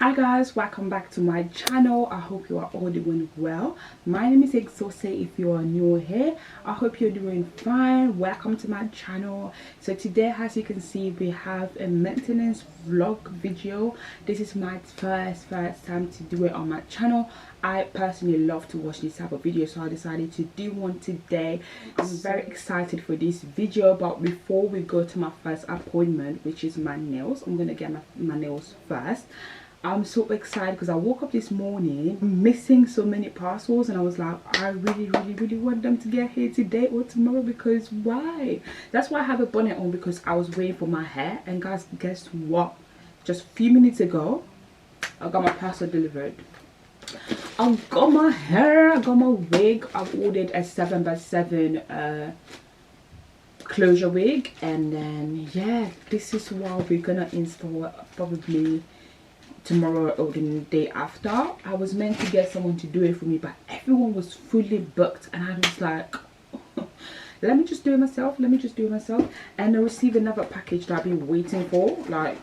Hi guys, welcome back to my channel. I hope you are all doing well. My name is Exose. If you are new here, I hope you're doing fine. Welcome to my channel. So today, as you can see, we have a maintenance vlog video. This is my first time to do it on my channel. I personally love to watch this type of video, so I decided to do one today. I'm very excited for this video, but before we go to my first appointment, which is my nails, I'm gonna get my nails first. I'm so excited because I woke up this morning missing so many parcels, and I was like, I really want them to get here today or tomorrow, because why? That's why I have a bonnet on, because I was waiting for my hair. And guys, guess what? Just a few minutes ago, I got my parcel delivered. I got my hair, I got my wig. I've ordered a 7x7 closure wig, and then yeah, this is what we're gonna install probably tomorrow or the day after. I was meant to get someone to do it for me, but everyone was fully booked, and I was like, let me just do it myself, and I received another package that I've been waiting for, like,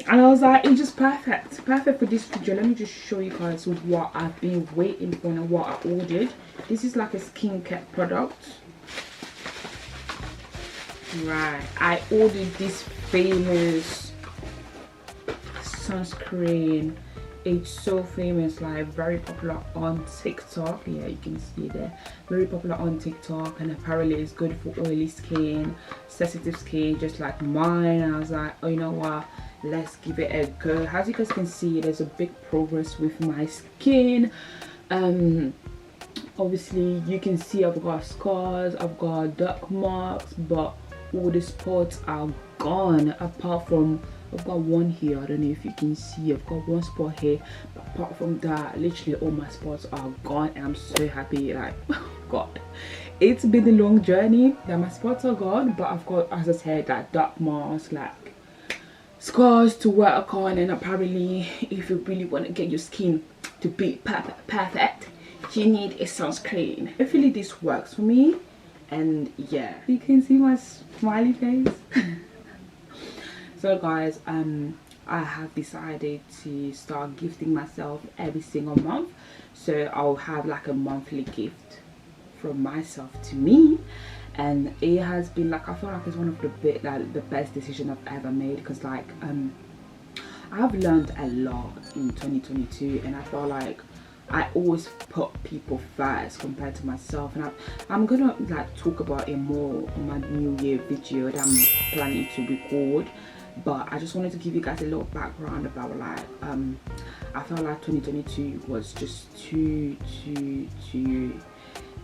and I was like, it's just perfect for this video. Let me just show you guys what I've been waiting for and what I ordered. This is like a skincare product, right? I ordered this famous sunscreen. It's so famous, like very popular on TikTok. Yeah, you can see there, very popular on TikTok, and apparently it's good for oily skin, sensitive skin, just like mine. I was like, oh, you know what, let's give it a go. As you guys can see, there's a big progress with my skin. Obviously you can see I've got scars, I've got dark marks, but all the spots are gone, apart from I've got one here. I don't know if you can see, I've got one spot here, but apart from that, literally all my spots are gone, and I'm so happy. Like, oh god, it's been a long journey that my spots are gone, but I've got, as I said, that dark marks, like scars to work on. And apparently if you really want to get your skin to be perfect, you need a sunscreen. Hopefully this works for me. And yeah, you can see my smiley face. So guys, I have decided to start gifting myself every single month. So I'll have like a monthly gift from myself to me, and it has been like, I feel like it's one of the best decision I've ever made, because like I've learned a lot in 2022, and I feel like I always put people first compared to myself. And I'm gonna like talk about it more on my new year video that I'm planning to record, but I just wanted to give you guys a little background about like I felt like 2022 was just too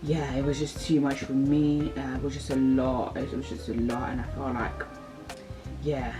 yeah, it was just too much for me. It was just a lot, and I felt like, yeah,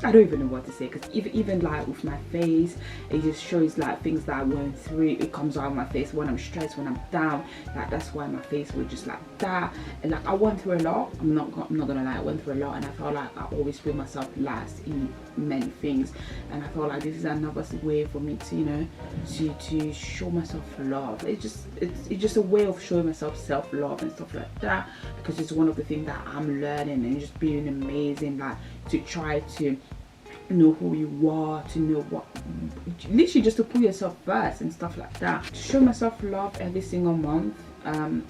I don't even know what to say, because even like with my face, it just shows like things that I went through. It comes out of my face when I'm stressed, when I'm down. Like, that's why my face was just like that. And like, I went through a lot. I'm not gonna lie, I went through a lot, and I felt like I always put myself last in many things. And I felt like this is another way for me to, you know, to show myself love. It's just a way of showing myself self-love and stuff like that, because it's one of the things that I'm learning, and just being amazing, like to try to know who you are, to know what, literally just to put yourself first and stuff like that. To show myself love every single month. I'm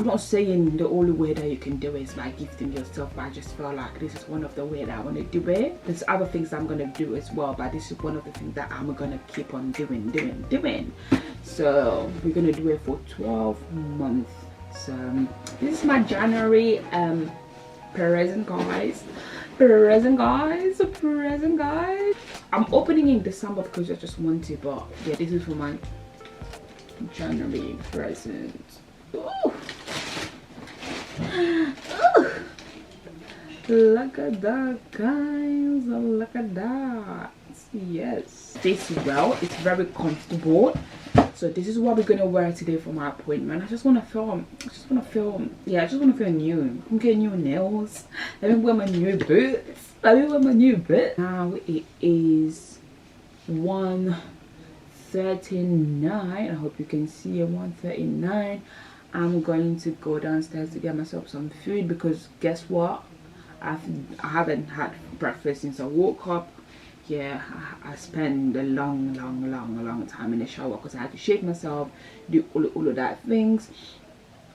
not saying the only way that you can do it is by gifting yourself, but I just feel like this is one of the ways that I want to do it. There's other things I'm gonna do as well, but this is one of the things that I'm gonna keep on doing. So we're gonna do it for 12 months. So this is my January present, guys. Present guys. I'm opening in December because I just want to, but yeah, this is for my January present. Ooh. Ooh. Look at that, guys, look at that. Yes, this well, it's very comfortable. So this is what we're gonna wear today for my appointment. I just want to film, yeah, I just want to feel new. I'm getting new nails. Let me wear my new boots. Now it is 1:39. I hope you can see it. 1:39. I'm going to go downstairs to get myself some food, because guess what, I haven't had breakfast since I woke up. yeah, I spent a long time in the shower because I had to shave myself, do all of that things.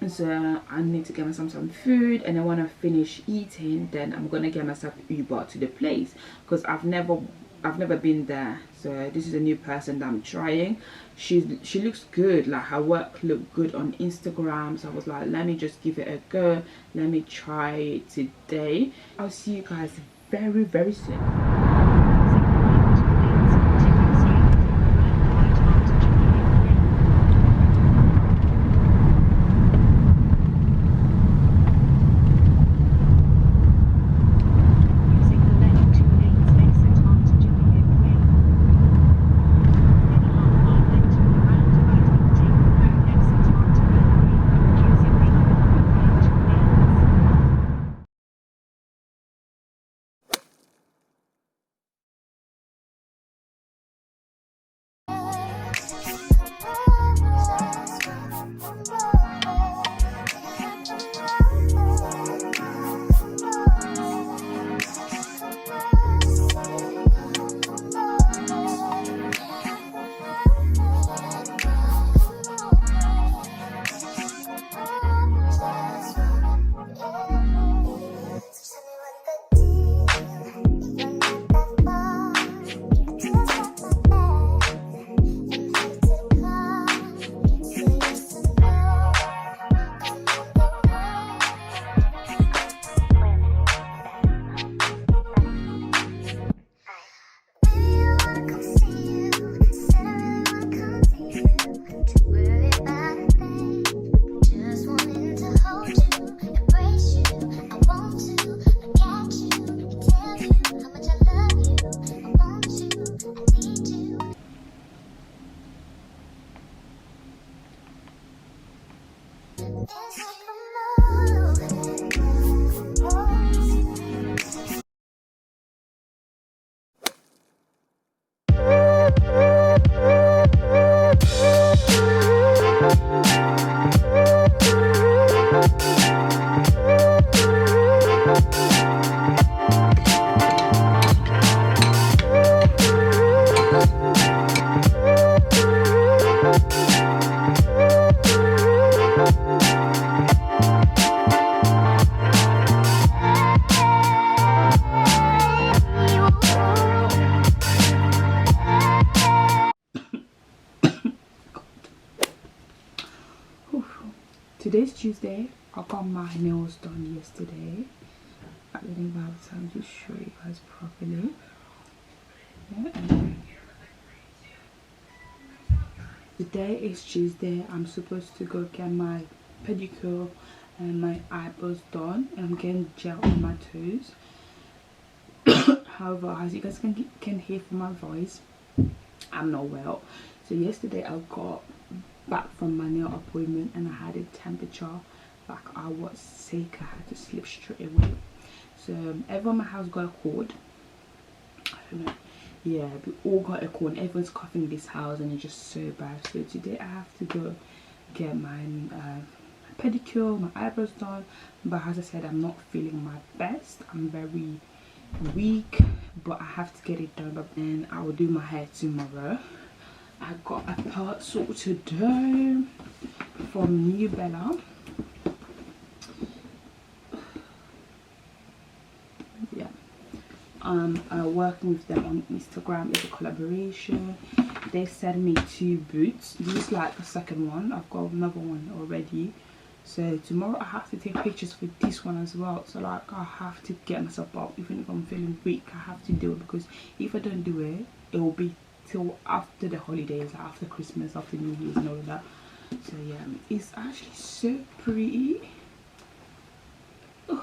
So I need to get myself some food, and then when I finish eating, then I'm gonna get myself Uber to the place because I've never been there. So this is a new person that I'm trying. She looks good, like her work looked good on Instagram, so I was like, let me just give it a go, let me try it today. I'll see you guys very soon. Today's Tuesday. I got my nails done yesterday. I didn't have time to show you guys properly. Yeah, today is Tuesday. I'm supposed to go get my pedicure and my eyebrows done. I'm getting gel on my toes. However, as you guys can hear from my voice, I'm not well. So yesterday I got back from my nail appointment and I had a temperature, like I was sick. I had to sleep straight away. So everyone in my house got a cold. I don't know, yeah, we all got a cold. Everyone's coughing in this house and it's just so bad. So today I have to go get my pedicure, my eyebrows done, but as I said, I'm not feeling my best. I'm very weak, but I have to get it done. But then I will do my hair tomorrow. I got a parcel today from New Bella. Yeah, working with them on Instagram. It's a collaboration. They sent me 2 boots. This is like the second one. I've got another one already. So tomorrow I have to take pictures for this one as well. So like I have to get myself up. Even if I'm feeling weak, I have to do it, because if I don't do it, it will be till after the holidays, after Christmas, after New Year's and all of that. So yeah, it's actually so pretty. Ugh.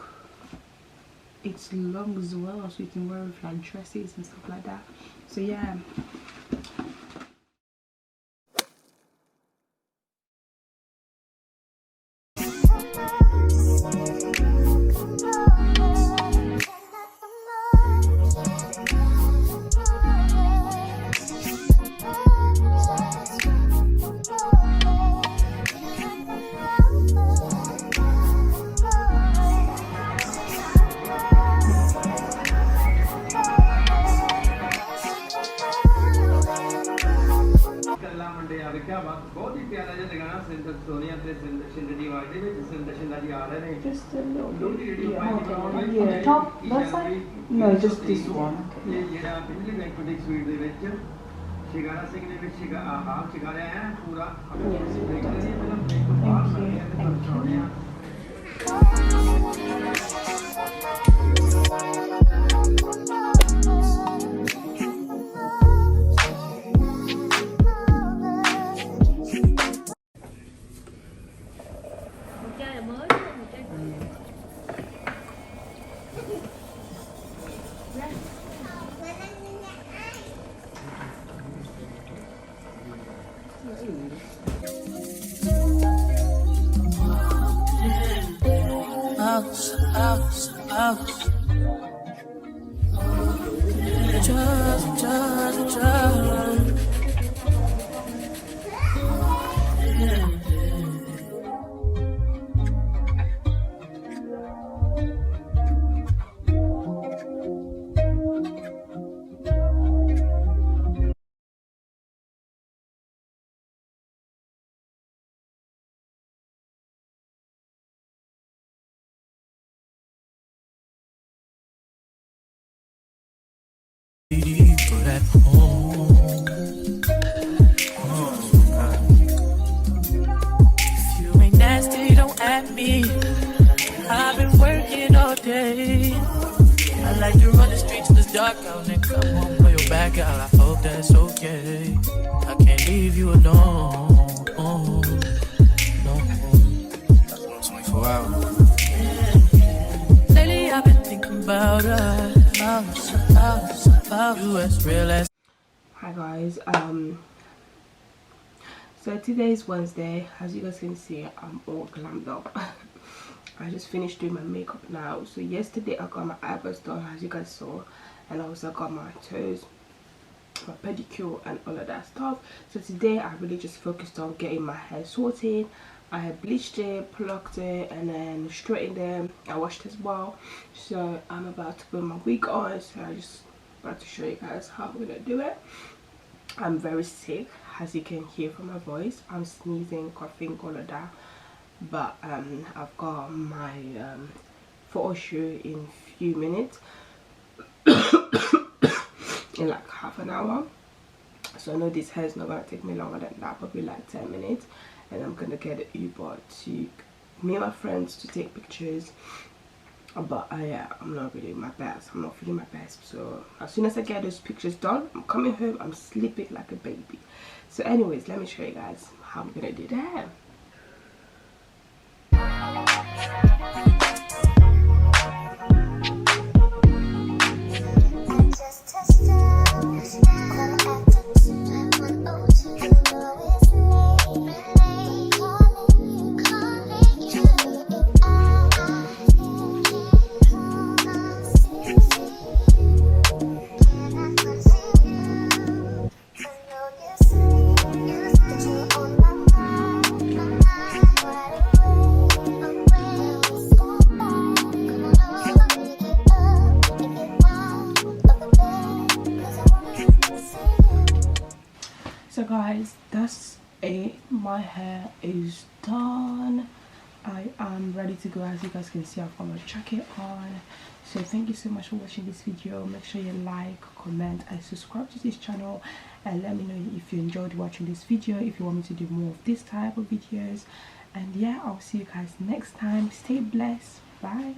It's long as well, so you can wear it with like dresses and stuff like that. So yeah. Just a little bit. Yeah, okay. Yeah. Top, that side? No, just this one. Okay. At home. If you ain't nasty, don't at me. I've been working all day. I like to run the streets in this dark out and come home for your back out. I hope that's okay. I can't leave you alone. No, 24 hours. Lately I've been thinking about us. You as real as. Hi guys, so today is Wednesday. As you guys can see, I'm all glammed up. I just finished doing my makeup now. So yesterday I got my eyebrows done, as you guys saw, and I also got my toes, my pedicure and all of that stuff. So today I really just focused on getting my hair sorted. I bleached it, plucked it, and then straightened them. I washed as well. So I'm about to put my wig on, so I just about to show you guys how I'm gonna do it. I'm very sick, as you can hear from my voice. I'm sneezing, coughing, all of that. But I've got my photo shoot in a few minutes, in like half an hour. So I know this hair is not gonna take me longer than that, probably like 10 minutes. And I'm gonna get an Uber to me and my friends to take pictures. But I'm not really my best. I'm not feeling my best. So as soon as I get those pictures done, I'm coming home. I'm sleeping like a baby. So anyways, let me show you guys how I'm gonna do that. So guys, that's it. My hair is done. I am ready to go. As you guys can see, I've got my jacket on. So thank you so much for watching this video. Make sure you like, comment and subscribe to this channel, and let me know if you enjoyed watching this video, if you want me to do more of this type of videos. And yeah, I'll see you guys next time. Stay blessed. Bye.